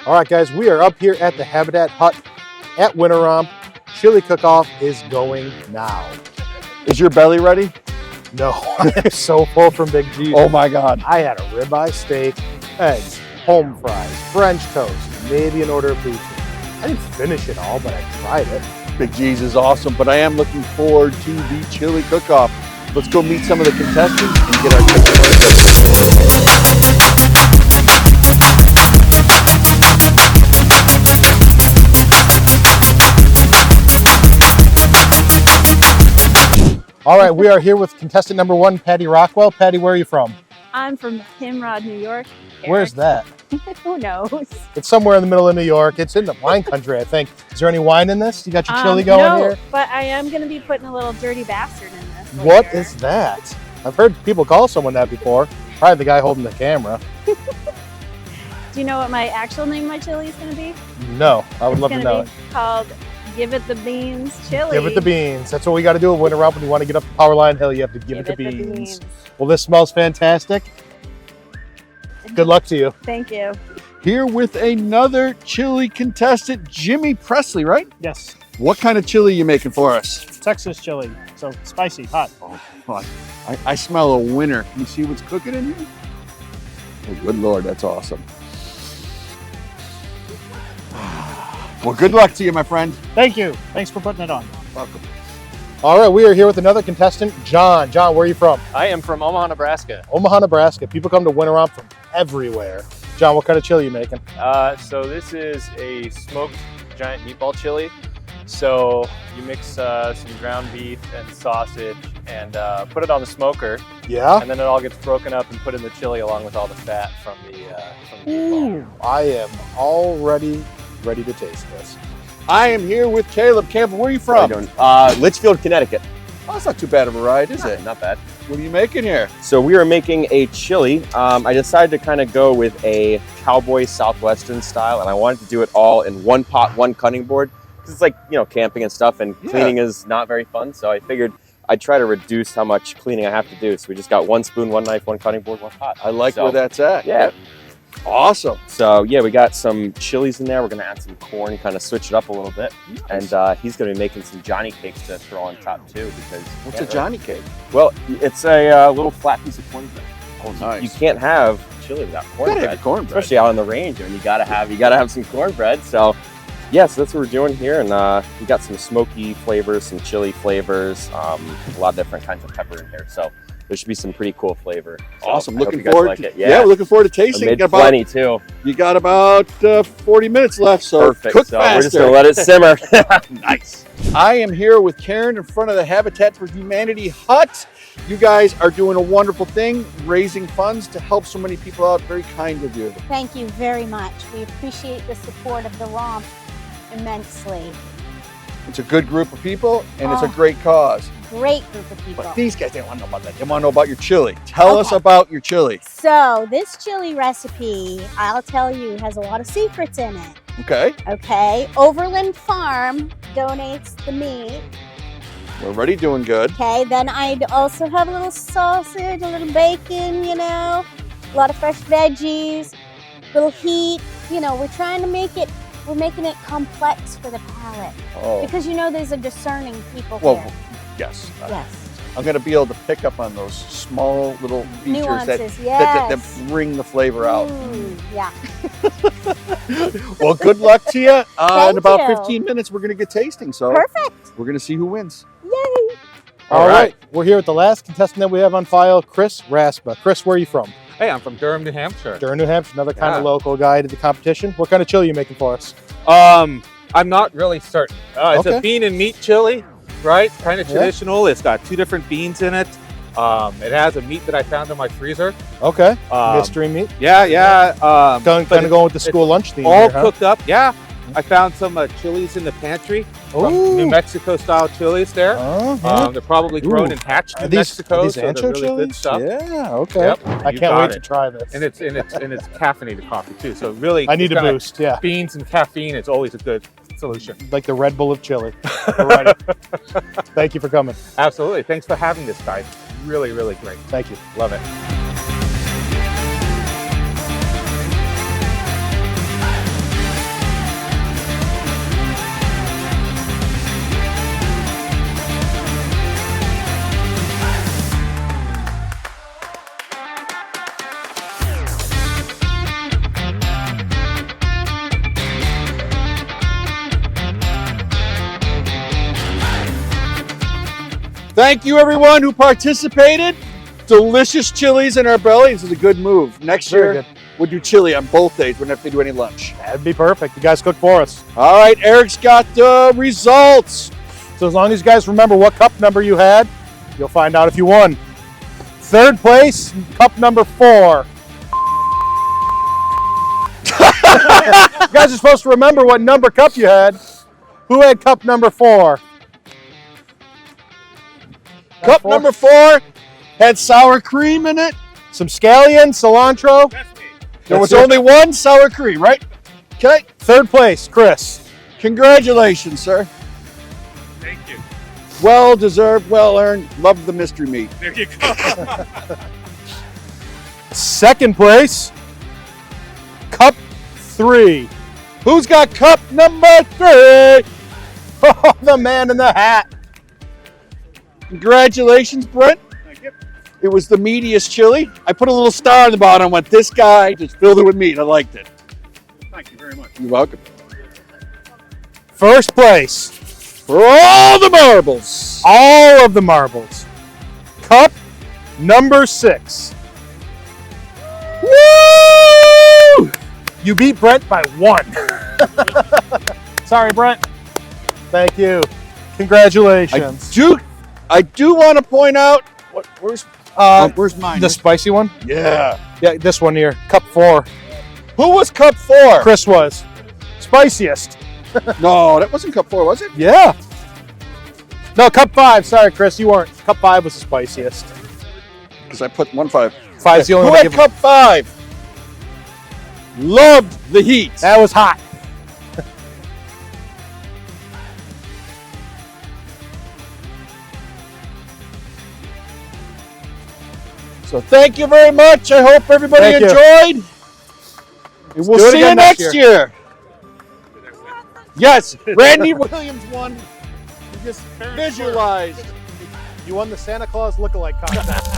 All right, guys, we are up here at the Habitat Hut at Winter Romp. Chili cook-off is going now. Is your belly ready? No, I am so full from Big G's. Oh my God. I had a ribeye steak, eggs, home fries, French toast, maybe an order of beef. I didn't finish it all, but I tried it. Big G's is awesome, but I am looking forward to the chili cook-off. Let's go meet some of the contestants and get our All right, we are here with contestant number 1, Patty Rockwell. Patty, where are you from? I'm from Camaraderie, New York. Where's that? Who knows? It's somewhere in the middle of New York. It's in the wine country, I think. Is there any wine in this? You got your chili going no, here? But I am going to be putting a little dirty bastard in this. What later. is that? I've heard people call someone that before. Probably the guy holding the camera. Do you know what my actual name of my chili is going to be? No, I would love to know it. It's going to be called Give It the Beans Chili. Give it the beans. That's what we got to do at Winter Romp. When you want to get up the power line hill, you have to give it the beans. Well, this smells fantastic. Good luck to you. Thank you. Here with another chili contestant, Jimmy Presley, right? Yes, What kind of chili are you making for us? Texas chili, so spicy, hot. Oh, I smell a winner. Can you see what's cooking in here? Oh, good Lord, that's awesome. Well, good luck to you, my friend. Thank you. Thanks for putting it on. Welcome. All right, we are here with another contestant, John. John, where are you from? I am from Omaha, Nebraska. Omaha, Nebraska. People come to Winter Romp from everywhere. John, what kind of chili are you making? So this is a smoked giant meatball chili. So you mix some ground beef and sausage and put it on the smoker, Yeah? and then it all gets broken up and put in the chili along with all the fat from the meatball. I am already ready to taste this. I am here with Caleb. Caleb, where are you from? Litchfield, Connecticut. Oh, that's not too bad of a ride, is it? Not bad. What are you making here? So we are making a chili. I decided to kind of go with a cowboy southwestern style, and I wanted to do it all in one pot, one cutting board. Because it's like, you know, camping and stuff, and cleaning is not very fun. So I figured I'd try to reduce how much cleaning I have to do. So we just got one spoon, one knife, one cutting board, one pot. I like where that's at. Yeah. Awesome. So yeah, we got some chilies in there. We're gonna add some corn, kind of switch it up a little bit. Nice. And he's gonna be making some Johnny cakes to throw on top too. Because What's a Johnny cake? Well, it's a little flat piece of cornbread. Oh, nice. You can't have chili without Gotta cornbread, have your cornbread. especially out on the range. And you gotta have some cornbread. So yeah, so that's what we're doing here. And we got some smoky flavors, some chili flavors, a lot of different kinds of pepper in here. So there should be some pretty cool flavor. So Awesome. I hope Looking you guys forward like to it. Yeah, we're looking forward to I tasting. made You got plenty too. You got about 40 minutes left, so Perfect. cook So faster. we're just gonna let it simmer. Nice. I am here with Karen in front of the Habitat for Humanity hut. You guys are doing a wonderful thing, raising funds to help so many people out. Very kind of you. Thank you very much. We appreciate the support of the Romp immensely. It's a good group of people, and it's a Oh. great cause. Great group of people. But these guys, they want to know about that. They want to know about your chili. Tell us about your chili. So this chili recipe, I'll tell you, has a lot of secrets in it. Okay, Okay, Overland Farm donates the meat. we're already doing good. Okay, then I'd also have a little sausage, a little bacon, you know, a lot of fresh veggies, little heat. You know, we're trying to make it, we're making it complex for the palate. Oh, Because you know there's a discerning people well, here. yes. Yes. I'm going to be able to pick up on those small little features Nuances, that bring the flavor out. Yeah. Well, good luck to you. In Thank about you. 15 minutes, we're going to get tasting. So Perfect. we're going to see who wins. Yay. All right, we're here with the last contestant that we have on file, Chris Raspa. Chris, where are you from? Hey, I'm from Durham, New Hampshire. Durham, New Hampshire, another kind of Yeah. local guy to the competition. What kind of chili are you making for us? I'm not really certain. It's Okay. a bean and meat chili, right? Kind of Yeah. traditional. It's got 2 different beans in it. It has a meat that I found in my freezer. Okay, Um, mystery meat. Yeah. Kind of going with the school lunch theme all here, huh? cooked up. Yeah. I found some chilies in the pantry from Ooh. New Mexico style chilies there. Uh-huh. They're probably grown Ooh. and hatched Are in these Mexico, these so they're ancho really good chilies? stuff. Yeah, okay. Yep, I you can't got wait it. to try this. And it's caffeinated coffee too. So really, I need a kinda boost, yeah. Beans and caffeine is always a good solution. Like the Red Bull of chili. All right. Thank you for coming. Absolutely. Thanks for having this, guys. Really, really great. Thank you. Love it. Thank you, everyone who participated. Delicious chilies in our belly. This is a good move. Next Very year, good. we'll do chili on both days. We don't have to do any lunch. That'd be perfect. You guys cook for us. All right, Eric's got the results. So as long as you guys remember what cup number you had, you'll find out if you won. Third place, cup number 4. You guys are supposed to remember what number cup you had. Who had cup number 4? Cup number 4 had sour cream in it. Some scallion, cilantro. There was That's it. only one sour cream, right? Okay. Third place, Chris. Congratulations, sir. Thank you. Well deserved, well earned. Love the mystery meat. There you go. Second place, cup 3. Who's got cup number 3? Oh, the man in the hat. Congratulations, Brent. Thank you. It was the meatiest chili. I put a little star on the bottom. Went, this guy just filled it with meat. I liked it. Thank you very much. You're welcome. First place, For all the marbles. all of the marbles. Cup number 6. Woo! You beat Brent by 1. Sorry, Brent. Thank you. Congratulations. I do want to point out, where's mine? The spicy one? Yeah. Yeah, this one here. Cup 4. Who was cup 4? Chris was. Spiciest. No, that wasn't cup 4, was it? Yeah. No, cup 5. Sorry, Chris, you weren't. Cup 5 was the spiciest. Because I put 1-5. 5's the only Who one. had cup 5? Loved the heat. That was hot. So thank you very much. I hope everybody Thank you. enjoyed. And we'll do it see you again next next year. Yes, Randy Williams won. He just visualized. You won the Santa Claus lookalike contest.